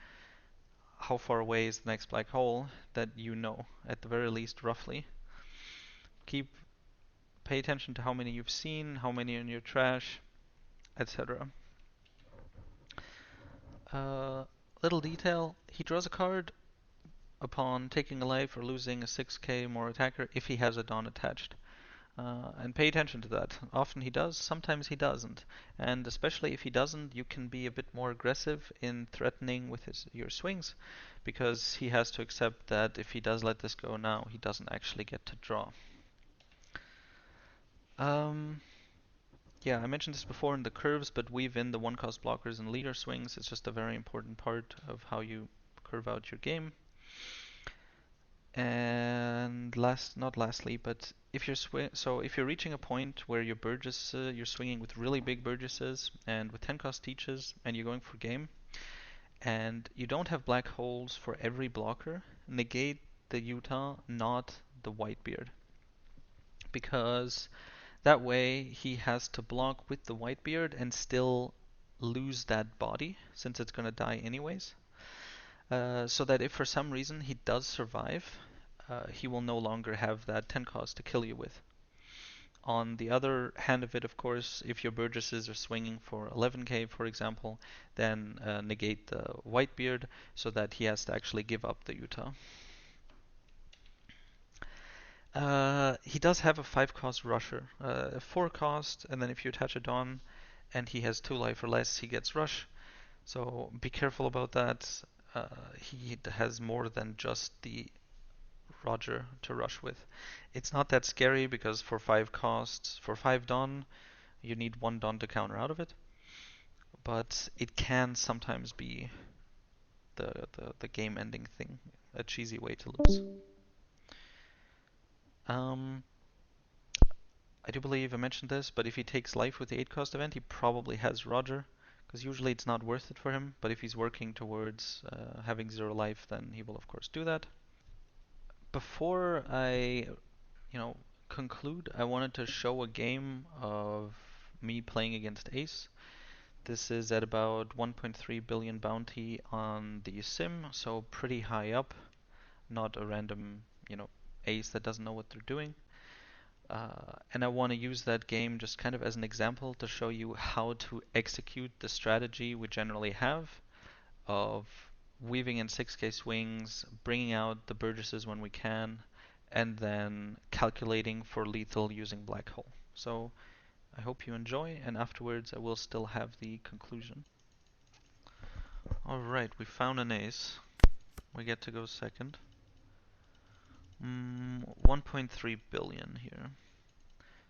how far away is the next black hole, that you know, at the very least, roughly. Pay attention to how many you've seen, how many are in your trash, etc. Little detail, he draws a card upon taking a life or losing a 6k more attacker if he has a Dawn attached. And pay attention to that. Often he does, sometimes he doesn't. And especially if he doesn't, you can be a bit more aggressive in threatening with your swings, because he has to accept that if he does let this go now, he doesn't actually get to draw. Yeah, I mentioned this before in the curves, but weave in the 1-cost blockers and leader swings. It's just a very important part of how you curve out your game. And not lastly, but if you're reaching a point where your Burgess, you're swinging with really big Burgesses and with 10-cost teaches, and you're going for game, and you don't have black holes for every blocker, negate the Utah, not the Whitebeard, because that way he has to block with the Whitebeard and still lose that body, since it's going to die anyways. So that if for some reason he does survive, he will no longer have that 10 cost to kill you with. On the other hand of it, of course, if your Burgesses are swinging for 11k, for example, then negate the Whitebeard so that he has to actually give up the Utah. He does have a 5-cost Rusher, a 4-cost, and then if you attach a Dawn and he has 2 life or less, he gets Rush. So be careful about that. He has more than just the Roger to rush with. It's not that scary because for 5 costs, for 5 Dawn, you need 1 Dawn to counter out of it. But it can sometimes be the game ending thing, a cheesy way to lose. I do believe I mentioned this, but if he takes life with the 8 cost event, he probably has Roger, because usually it's not worth it for him, but if he's working towards having 0 life, then he will of course do that. Before I, conclude, I wanted to show a game of me playing against Ace. This is at about 1.3 billion bounty on the sim, so pretty high up, not a random, Ace that doesn't know what they're doing. And I want to use that game just kind of as an example to show you how to execute the strategy we generally have of weaving in 6k swings, bringing out the Burgesses when we can, and then calculating for lethal using Black Hole. So I hope you enjoy, and afterwards I will still have the conclusion. Alright, we found an ace. We get to go second. 1.3 billion here.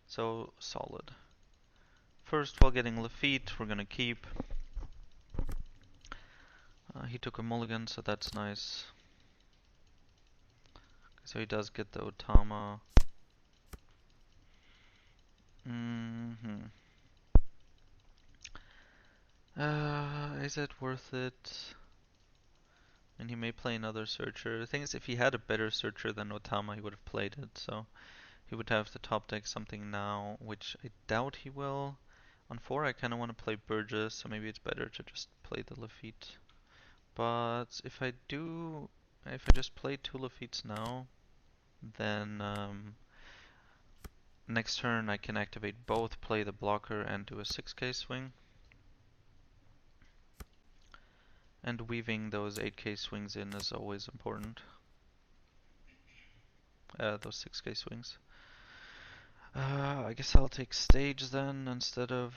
So solid. First, while getting Lafitte, we're gonna keep. He took a mulligan, so that's nice. So he does get the Otama. Is it worth it? And he may play another searcher. The thing is, if he had a better searcher than Otama, he would have played it. So he would have to top deck something now, which I doubt he will. On 4, I kind of want to play Burgess, so maybe it's better to just play the Lafitte. But if I just play 2 Lafitte's now, then next turn I can activate both, play the blocker, and do a 6k swing. And weaving those 8k swings in is always important. Those 6k swings. I guess I'll take stage then instead of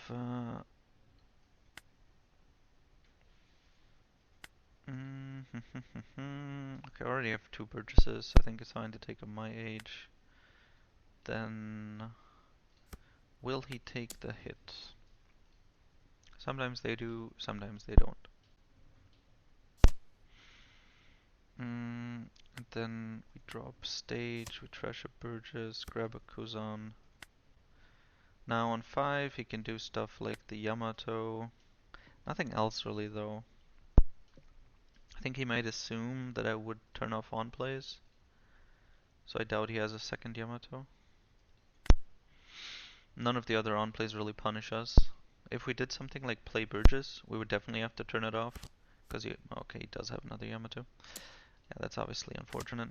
okay, I already have 2 Burgesses. I think it's fine to take a my age. Then will he take the hit? Sometimes they do, sometimes they don't. And then we drop stage, we trash a Burgess, grab a Kuzan. Now on 5 he can do stuff like the Yamato. Nothing else really though. I think he might assume that I would turn off on plays, so I doubt he has a second Yamato. None of the other on plays really punish us. If we did something like play Burgess, we would definitely have to turn it off. Because okay, he does have another Yamato. Yeah, that's obviously unfortunate.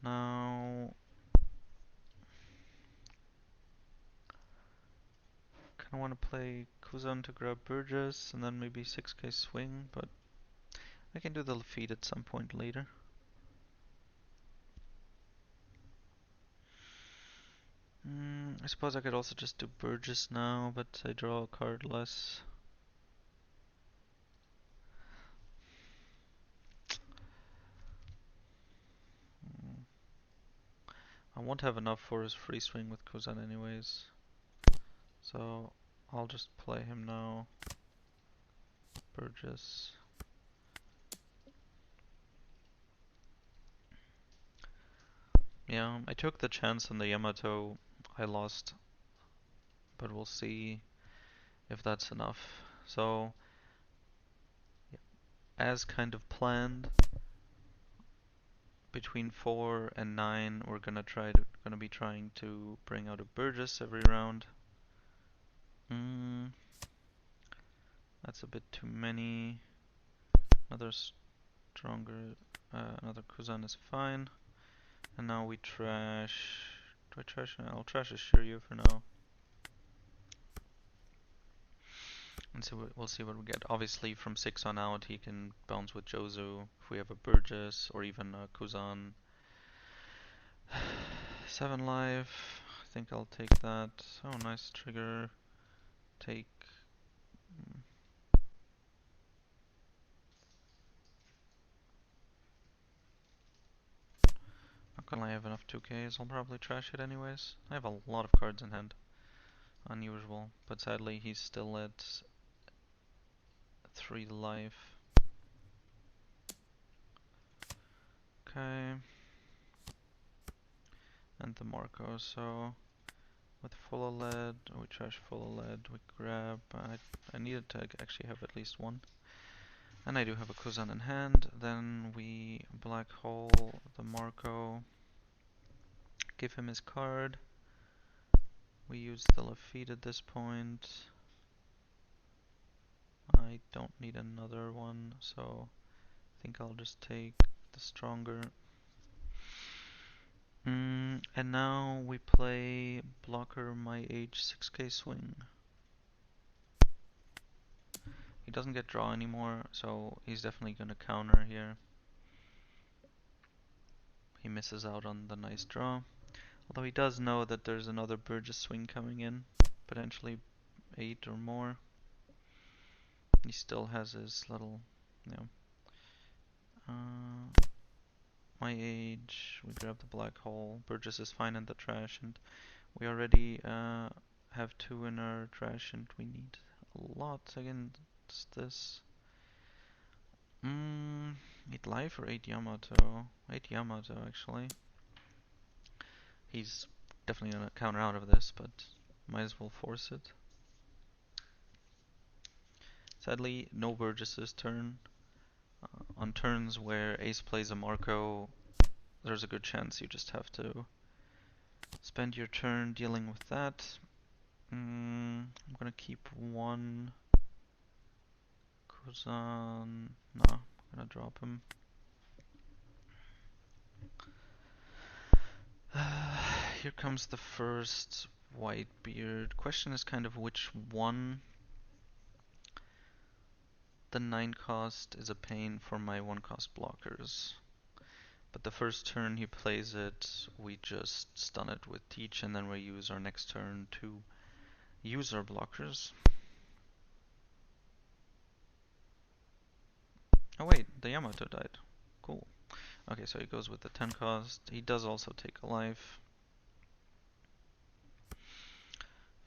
Now, kind of want to play Kuzan to grab Burgess and then maybe 6k swing, but I can do the feed at some point later. I suppose I could also just do Burgess now, but I draw a card less. I won't have enough for his free swing with Kuzan anyways, so I'll just play him now. Burgess. Yeah, I took the chance on the Yamato. I lost, but we'll see if that's enough. So, yeah, as kind of planned, between 4 and 9, we're gonna be trying to bring out a Burgess every round. That's a bit too many. Another stronger, another Kuzan is fine. And now we trash. Do I trash? I'll trash a Shiryu for now. And so we'll see what we get. Obviously, from 6 on out, he can bounce with Jozu if we have a Burgess or even a Kuzan. 7 life. I think I'll take that. Oh, nice trigger. Take. Not gonna lie, I have enough 2Ks. I'll probably trash it anyways. I have a lot of cards in hand. Unusual. But sadly, he's still at 3 life. Okay. And the Marco, so with full lead, we trash full lead, we grab, I needed to actually have at least one. And I do have a Kuzan in hand, then we black hole the Marco, give him his card, we use the Lafitte at this point. I don't need another one, so I think I'll just take the stronger. And now we play blocker my age 6k swing. He doesn't get draw anymore, so he's definitely gonna counter here. He misses out on the nice draw. Although he does know that there's another Burgess swing coming in, potentially 8 or more. He still has his little, you know, my age, we grab the black hole. Burgess is fine in the trash, and we already have 2 in our trash, and we need a lot against this. 8 life or 8 Yamato? 8 Yamato, actually. He's definitely gonna counter out of this, but might as well force it. Sadly, no Burgess's turn. On turns where Ace plays a Marco, there's a good chance you just have to spend your turn dealing with that. I'm gonna keep one Kuzan. No, I'm gonna drop him. Here comes the first Whitebeard. Question is kind of which one. The 9 cost is a pain for my 1 cost blockers. But the first turn he plays it, we just stun it with Teach, and then we use our next turn to use our blockers. Oh wait, the Yamato died. Cool. Okay, so he goes with the 10 cost. He does also take a life.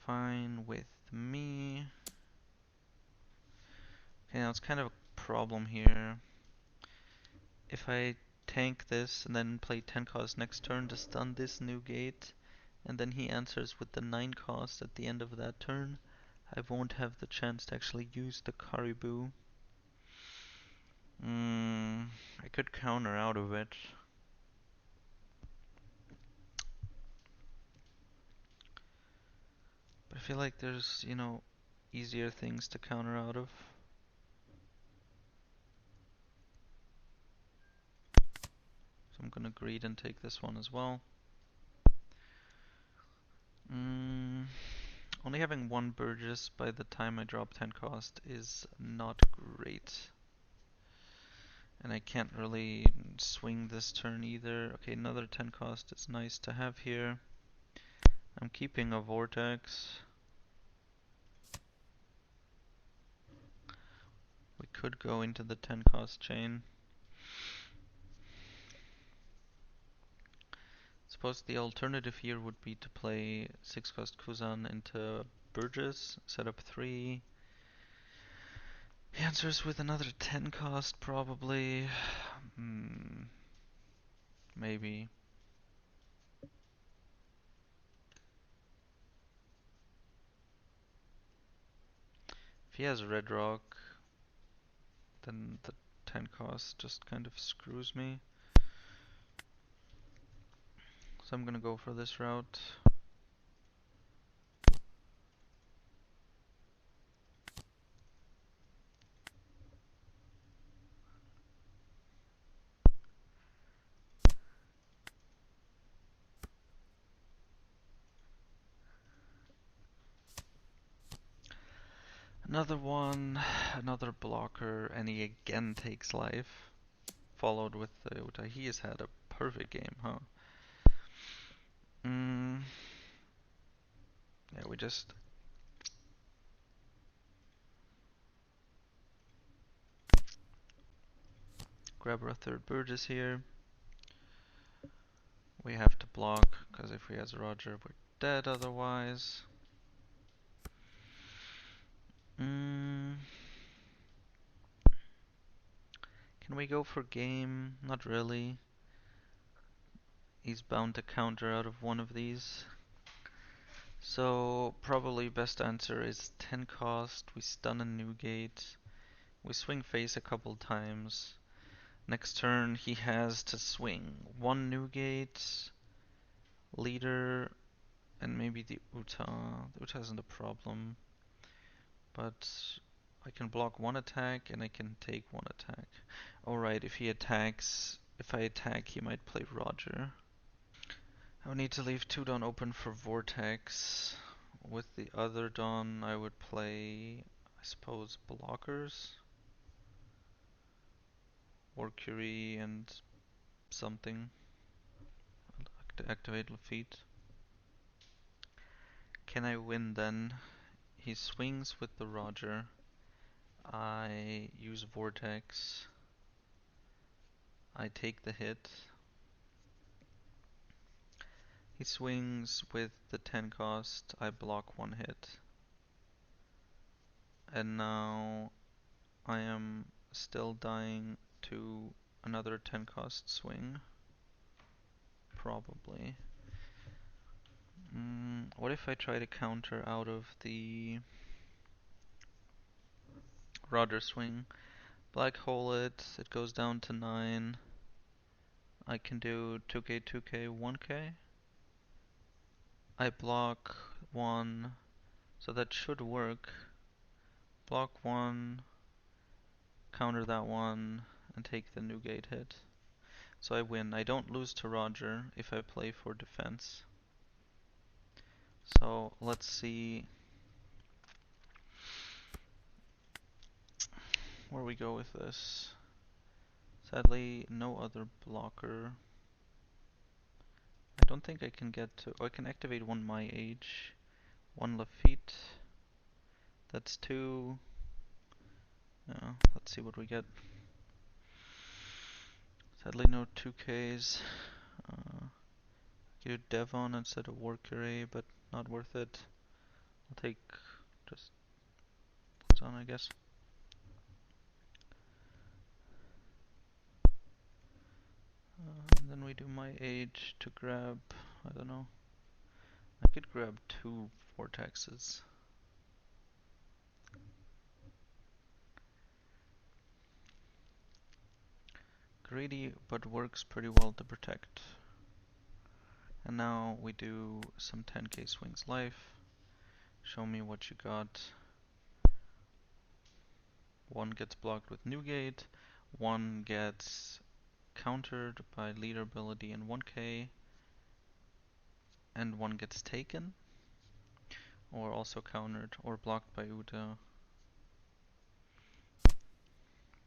Fine with me. Okay, now it's kind of a problem here. If I tank this and then play 10 cost next turn to stun this new gate, and then he answers with the 9 cost at the end of that turn, I won't have the chance to actually use the Caribou. I could counter out of it. But I feel like there's, easier things to counter out of. So I'm gonna greed and take this one as well. Only having one Burgess by the time I drop 10 cost is not great. And I can't really swing this turn either. Okay, another 10 cost is nice to have here. I'm keeping a Vortex. We could go into the 10 cost chain. Suppose the alternative here would be to play 6 cost Kuzan into Burgess, set up 3. He answers with another 10 cost probably. Maybe. If he has Red Rock, then the 10 cost just kind of screws me. So I'm gonna go for this route. Another one, another blocker, and he again takes life. Followed with the Uta. He has had a perfect game, huh? Yeah, we just grab our third Burgess here. We have to block, because if he has Roger, we're dead otherwise. Can we go for game? Not really. He's bound to counter out of one of these. So probably best answer is 10 cost. We stun a Newgate. We swing face a couple times. Next turn he has to swing one Newgate, leader, and maybe the Uta. The Uta isn't a problem, but I can block one attack and I can take one attack. Alright, if I attack, he might play Roger. I would need to leave 2 Dawn open for Vortex. With the other Dawn, I would play, I suppose, blockers. Or Curie and something. Activate Lafitte. Can I win then? He swings with the Roger. I use Vortex. I take the hit. He swings with the 10 cost. I block 1 hit. And now I am still dying to another 10 cost swing. Probably. What if I try to counter out of the Roger swing? Black hole it, it goes down to 9. I can do 2k, 2k, 1k. I block 1, so that should work. Block 1, counter that one, and take the Newgate hit. So I win. I don't lose to Roger if I play for defense. So let's see where we go with this. Sadly, no other blocker. I don't think I can get to... Oh, I can activate one My Age, one Lafitte. That's 2. Let's see what we get. Sadly, no 2Ks. Do Devon instead of Warcury, but not worth it. I'll take just on, I guess. And then we do My Age to grab, I don't know. I could grab 2 Vortexes. greedy, but works pretty well to protect. And now we do some 10k swings life. Show me what you got. One gets blocked with Newgate, one gets countered by leader ability in 1k, and one gets taken, or also countered or blocked by Uta.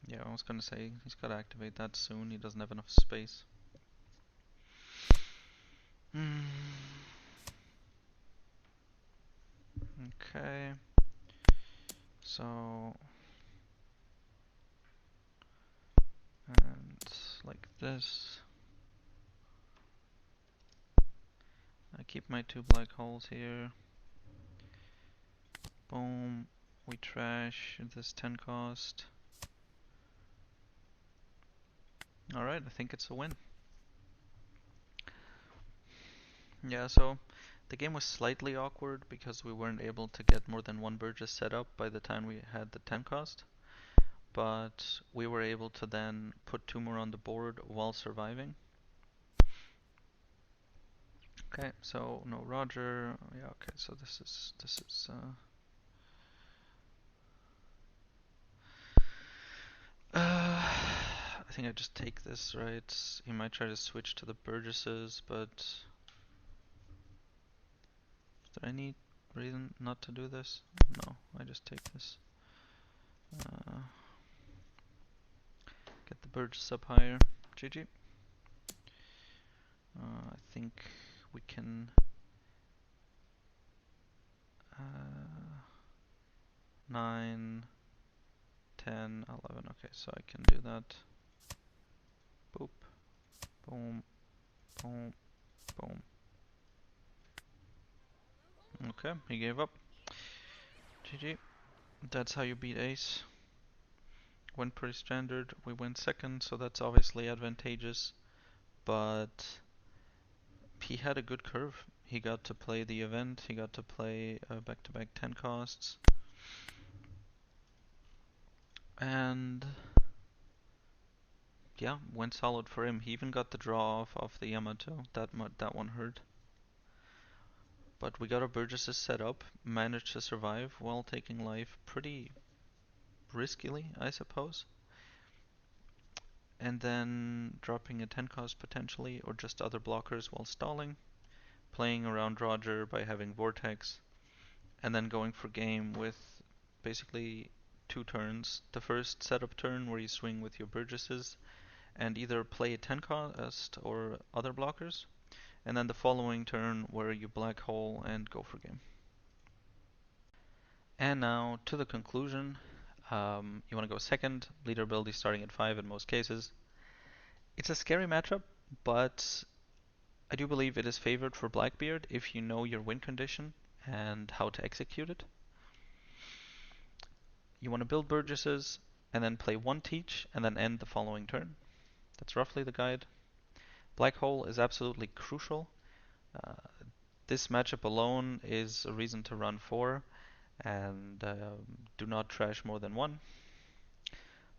Yeah, I was gonna say, he's gotta activate that soon, he doesn't have enough space. Okay, so, and like this. I keep my 2 black holes here. Boom, we trash this 10 cost. Alright, I think it's a win. Yeah, so the game was slightly awkward because we weren't able to get more than 1 Burgess set up by the time we had the 10 cost. But we were able to then put 2 more on the board while surviving. Okay, so no Roger. Yeah, okay, so this is I think I just take this, right? He might try to switch to the Burgesses, but is there any reason not to do this? No, I just take this. Get the Burgess up higher. GG. I think we can 9, 10, 11. Okay, so I can do that. Boop, boom, boom, boom. Okay, he gave up. GG. That's how you beat ace. Went pretty standard. We went second, so that's obviously advantageous. But he had a good curve. He got to play the event. He got to play back-to-back 10 costs. And yeah, went solid for him. He even got the draw off the Yamato. That one hurt. But we got our Burgesses set up, managed to survive while taking life pretty riskily, I suppose. And then dropping a 10 cost potentially, or just other blockers while stalling. Playing around Roger by having Vortex. And then going for game with basically 2 turns. The first setup turn where you swing with your Burgesses and either play a 10 cost or other blockers. And then the following turn where you black hole and go for game. And now to the conclusion. You want to go second, leader ability starting at 5 in most cases. It's a scary matchup, but I do believe it is favored for Blackbeard if you know your win condition and how to execute it. You want to build Burgesses and then play 1 teach and then end the following turn. That's roughly the guide. Black hole is absolutely crucial. Uh, this matchup alone is a reason to run 4 and do not trash more than 1.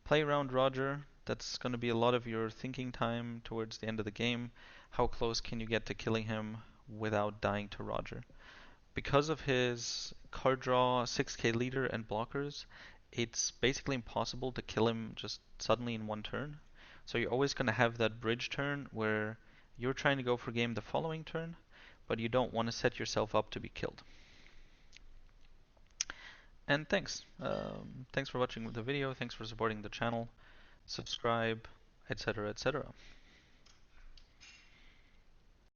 Play around Roger. That's going to be a lot of your thinking time towards the end of the game. How close can you get to killing him without dying to Roger? Because of his card draw, 6k leader, and blockers, it's basically impossible to kill him just suddenly in 1 turn. So you're always going to have that bridge turn where you're trying to go for game the following turn, but you don't want to set yourself up to be killed. And thanks. Thanks for watching the video. Thanks for supporting the channel. Subscribe, etc., etc.